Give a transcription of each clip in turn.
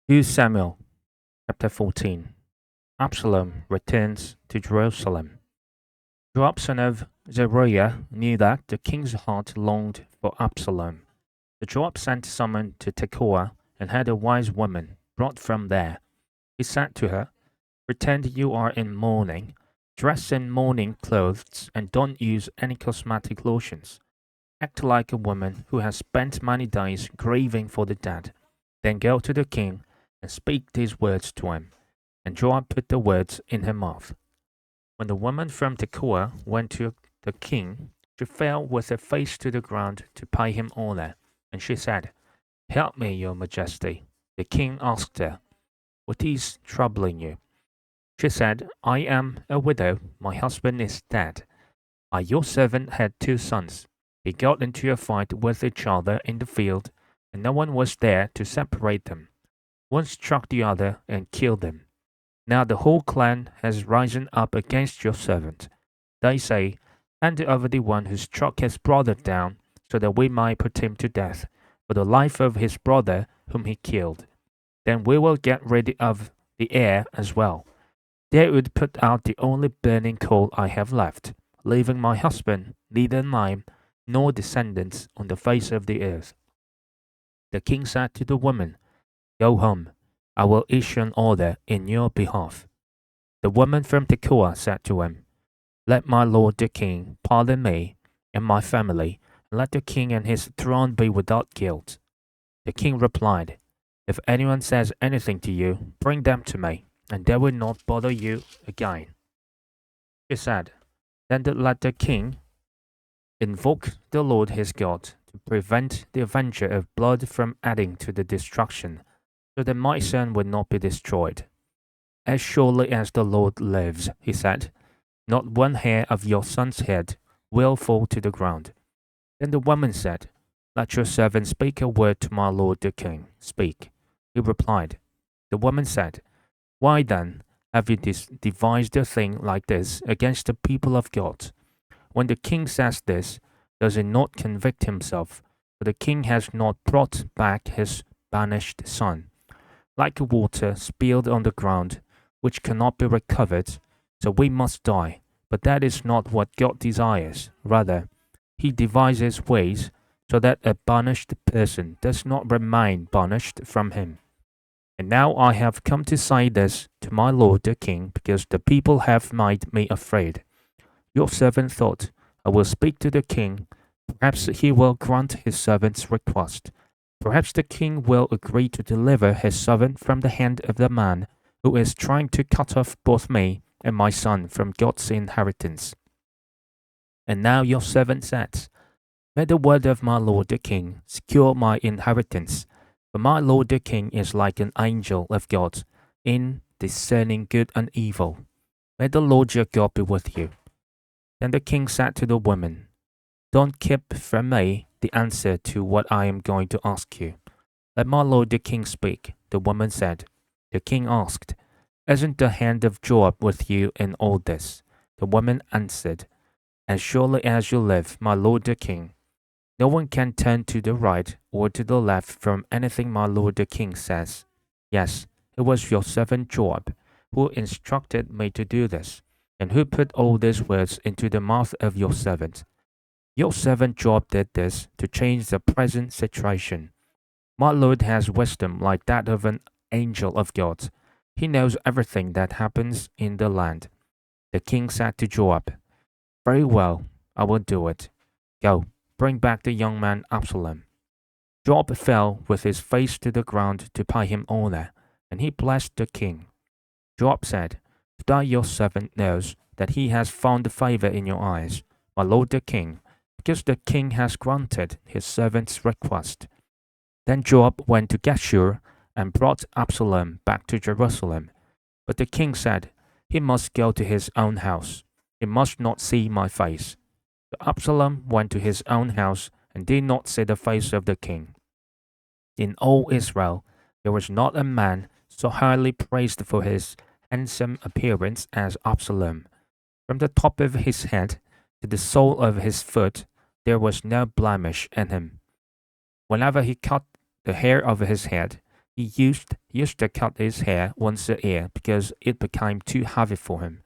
2 Samuel chapter 14. Absalom returns to Jerusalem. Joab son of Zeruiah knew that the king's heart longed for Absalom. So Joab sent someone to Tekoa and had a wise woman brought from there. He said to her, "Pretend you are in mourning, dress in mourning clothes, and don't use any cosmetic lotions. Act like a woman who has spent many days grieving for the dead. Then go to the king and speak these words to him." And Joab put the words in her mouth. When the woman from Tekoa went to the king, she fell with her face to the ground to pay him honor, and she said, "Help me, your majesty." The king asked her, "What is troubling you?" She said, "I am a widow. My husband is dead. Your servant had 2 sons. They got into a fight with each other in the field, and no one was there to separate them. One struck the other and killed them. Now the whole clan has risen up against your servant. They say, 'Hand over the one who struck his brother down, so that we might put him to death for the life of his brother whom he killed. Then we will get rid of the heir as well.' They would put out the only burning coal I have left, leaving my husband neither name nor descendants on the face of the earth." The king said to the woman, "Go home. I will issue an order in your behalf." The woman from Tekoa said to him, "Let my lord the king pardon me and my family, and let the king and his throne be without guilt." The king replied, "If anyone says anything to you, bring them to me, and they will not bother you again." She said, "Then let the king invoke the Lord his God to prevent the avenger of blood from adding to the destruction, so that my son will not be destroyed. As surely as the Lord lives," he said, "not one hair of your son's head will fall to the ground." Then the woman said, "Let your servant speak a word to my lord the king. Speak." He replied. The woman said, "Why then have you devised a thing like this against the people of God? When the king says this, does he not convict himself? For the king has not brought back his banished son. Like water spilled on the ground, which cannot be recovered, so we must die. But that is not what God desires. Rather, he devises ways so that a banished person does not remain banished from him. And now I have come to say this to my lord the king, because the people have made me afraid. Your servant thought, 'I will speak to the king. Perhaps he will grant his servant's request. Perhaps the king will agree to deliver his servant from the hand of the man who is trying to cut off both me and my son from God's inheritance.' And now your servant says, 'May the word of my lord the king secure my inheritance. For my lord the king is like an angel of God in discerning good and evil. May the Lord your God be with you.' Then the king said to the woman, 'Don't keep from me the answer to what I am going to ask you. Let my lord the king speak.' The woman said. The king asked, 'Isn't the hand of Joab with you in all this?' The woman answered, 'As surely as you live, my lord the king, no one can turn to the right or to the left from anything my lord the king says. Yes, it was your servant Joab who instructed me to do this, and who put all these words into the mouth of your servant. Your servant Joab did this to change the present situation. My lord has wisdom like that of an angel of God. He knows everything that happens in the land.' The king said to Joab, 'Very well, I will do it. Go, bring back the young man Absalom.' Joab fell with his face to the ground to pay him honor, and he blessed the king. Joab said, 'Today your servant knows that he has found favor in your eyes, my lord the king, because the king has granted his servant's request.' Then Joab went to Geshur and brought Absalom back to Jerusalem. But the king said, 'He must go to his own house. He must not see my face.' So Absalom went to his own house and did not see the face of the king. In all Israel, there was not a man so highly praised for his handsome appearance as Absalom. From the top of his head to the sole of his foot, there was no blemish in him. Whenever he cut the hair of his head, He used to cut his hair once a year because it became too heavy for him.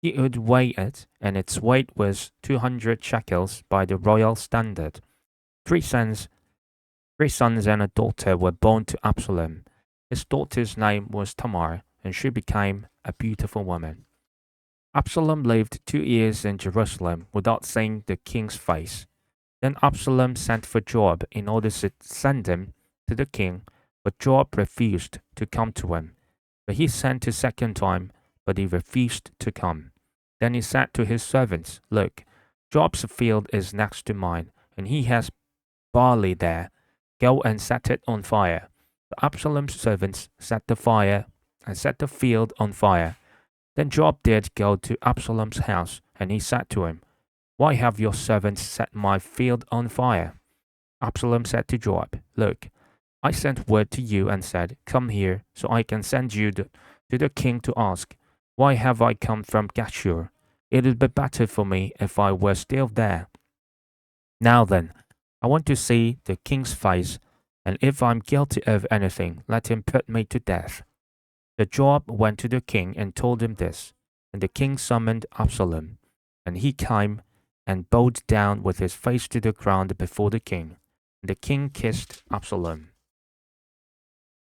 He would weigh it, and its weight was 200 shekels by the royal standard. Three sons, three sons and a daughter were born to Absalom. His daughter's name was Tamar, and she became a beautiful woman. Absalom lived 2 years in Jerusalem without seeing the king's face. Then Absalom sent for Joab in order to send him to the king, but Joab refused to come to him. But he sent a second time, but he refused to come. Then he said to his servants, Look, Joab's field is next to mine, and he has barley there. Go and set it on fire. The Absalom's servants set the field on fire. Then Joab did go to Absalom's house, and he said to him, Why have your servants set my field on fire? Absalom said to Joab, Look, I sent word to you and said, Come here, so I can send you to the king to ask, Why have I come from Geshur? It would be better for me if I were still there. Now then, I want to see the king's face, and if I'm guilty of anything, let him put me to death. So Joab went to the king and told him this, and the king summoned Absalom, and he came and bowed down with his face to the ground before the king. And the king kissed Absalom.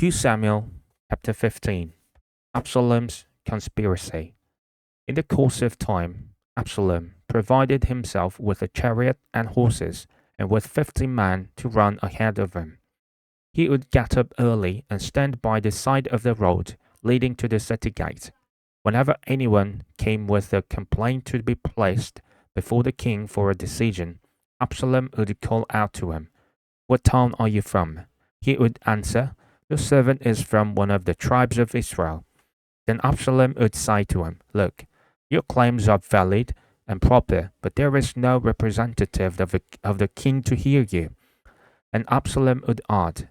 2 Samuel chapter 15. Absalom's conspiracy. In the course of time, Absalom provided himself with a chariot and horses, and with 50 men to run ahead of him. He would get up early and stand by the side of the road leading to the city gate. Whenever anyone came with a complaint to be placed before the king for a decision, Absalom would call out to him, What town are you from? He would answer, Your servant is from one of the tribes of Israel. Then Absalom would say to him, Look, your claims are valid and proper, but there is no representative of the king to hear you. And Absalom would add,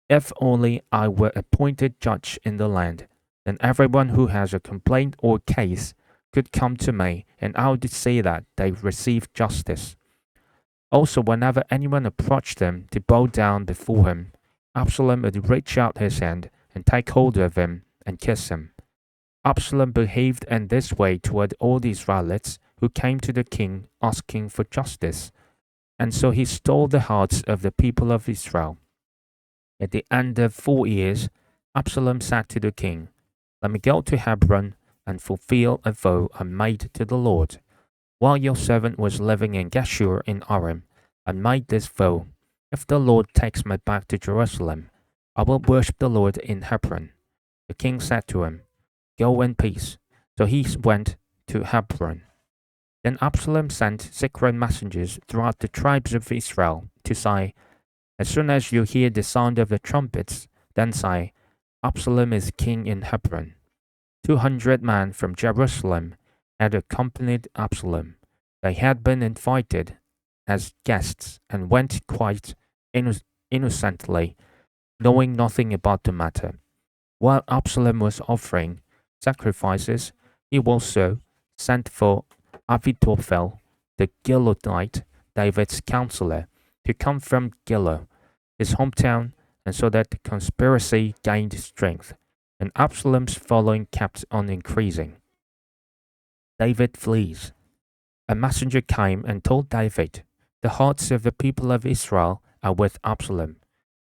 If only I were appointed judge in the land, then everyone who has a complaint or case could come to me, and I would say that they receive justice. Also, whenever anyone approached him to bow down before him, Absalom would reach out his hand and take hold of him and kiss him. Absalom behaved in this way toward all the Israelites who came to the king asking for justice, and so he stole the hearts of the people of Israel. At the end of 4 years, Absalom said to the king, Let me go to Hebron and fulfill a vow I made to the Lord. While your servant was living in Geshur in Aram, I made this vow. If the Lord takes me back to Jerusalem, I will worship the Lord in Hebron. The king said to him, Go in peace. So he went to Hebron. Then Absalom sent secret messengers throughout the tribes of Israel to say, As soon as you hear the sound of the trumpets, then say, Absalom is king in Hebron. 200 men from Jerusalem had accompanied Absalom. They had been invited as guests and went quite innocently, knowing nothing about the matter. While Absalom was offering sacrifices, he also sent for Ahithophel, the Gilonite, David's counselor, to come from Gilo, his hometown, and so that the conspiracy gained strength, and Absalom's following kept on increasing. David flees. A messenger came and told David, The hearts of the people of Israel are with Absalom.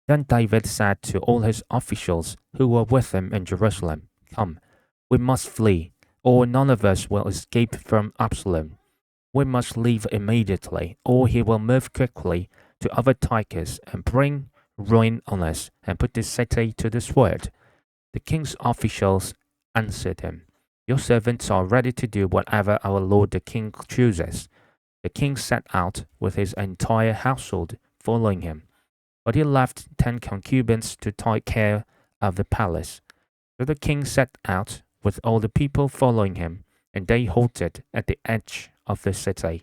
Then David said to all his officials who were with him in Jerusalem, Come, we must flee, or none of us will escape from Absalom. We must leave immediately, or he will move quickly to overtake us and bring ruin on us and put the city to the sword. The king's officials answered him, Your servants are ready to do whatever our lord the king chooses. The king set out with his entire household following him, but he left 10 concubines to take care of the palace. So the king set out with all the people following him, and they halted at the edge of the city.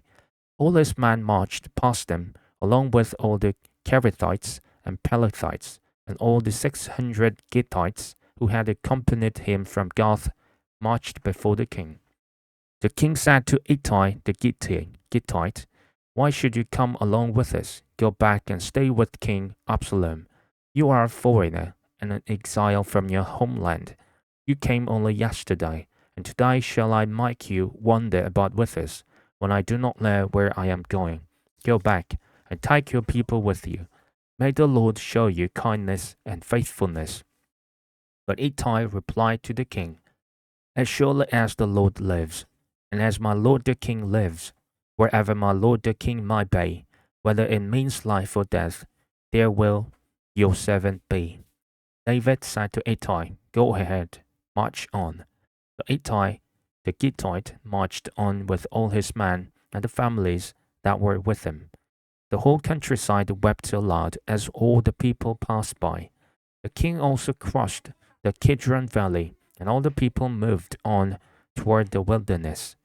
All his men marched past him, along with all the Kerethites and Pelethites, and all the 600 Gittites who had accompanied him from Gath marched before the king. The king said to Ittai the Gittite, Why should you come along with us? Go back and stay with King Absalom. You are a foreigner, and an exile from your homeland. You came only yesterday, and today shall I make you wander about with us, when I do not know where I am going. Go back, and take your people with you. May the Lord show you kindness and faithfulness. But Ittai replied to the king, As surely as the Lord lives, and as my lord the king lives, wherever my lord the king might be, whether it means life or death, there will your servant be. David said to Ittai, Go ahead, march on. So Ittai the Gittite marched on with all his men and the families that were with him. The whole countryside wept aloud as all the people passed by. The king also crossed the Kidron Valley, and all the people moved on toward the wilderness.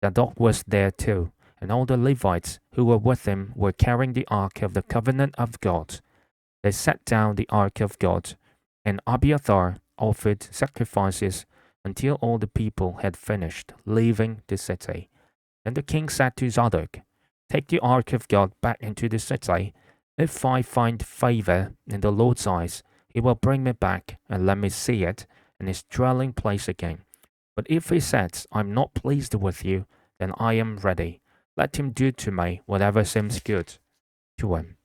Zadok was there too, and all the Levites who were with him were carrying the ark of the covenant of God. They set down the ark of God, and Abiathar offered sacrifices until all the people had finished leaving the city. Then the king said to Zadok, Take the ark of God back into the city. If I find favor in the Lord's eyes, he will bring me back and let me see it in his dwelling place again. But if he says, I'm not pleased with you, then I am ready. Let him do to me whatever seems good to him.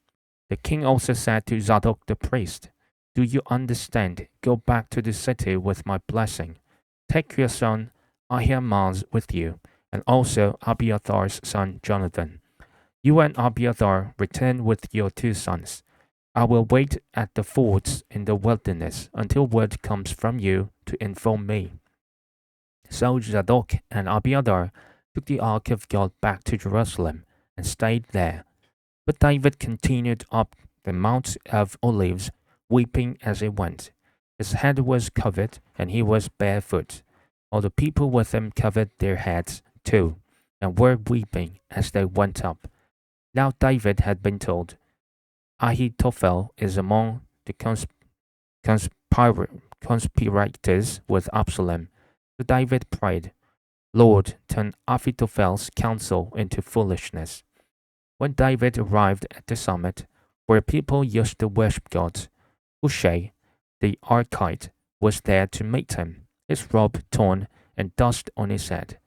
The king also said to Zadok the priest, Do you understand? Go back to the city with my blessing. Take your son Ahimaaz with you, and also Abiathar's son Jonathan. You and Abiathar return with your 2 sons. I will wait at the fords in the wilderness until word comes from you to inform me. So Zadok and Abiathar took the ark of God back to Jerusalem and stayed there. But David continued up the Mount of Olives, weeping as he went. His head was covered, and he was barefoot. All the people with him covered their heads too, and were weeping as they went up. Now David had been told, Ahithophel is among the conspirators with Absalom. So David prayed, Lord, turn Ahithophel's counsel into foolishness. When David arrived at the summit, where people used to worship God, Hushai, the Archite, was there to meet him, his robe torn and dust on his head.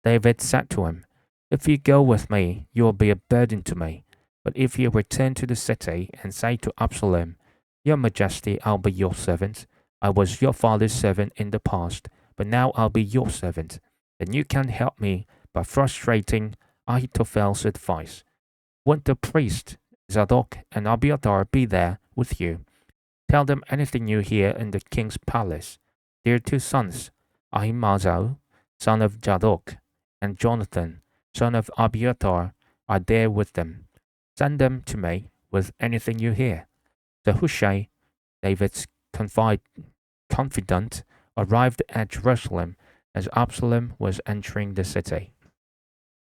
David said to him, If you go with me, you will be a burden to me. But if you return to the city and say to Absalom, Your Majesty, I'll be your servant. I was your father's servant in the past, but now I'll be your servant. Then you can help me by frustrating Ahithophel's advice. Won't the priest Zadok and Abiathar be there with you? Tell them anything you hear in the king's palace. Their 2 sons, Ahimaaz, son of Zadok, and Jonathan, son of Abiathar, are there with them. Send them to me with anything you hear. So Hushai, David's confidant, arrived at Jerusalem as Absalom was entering the city.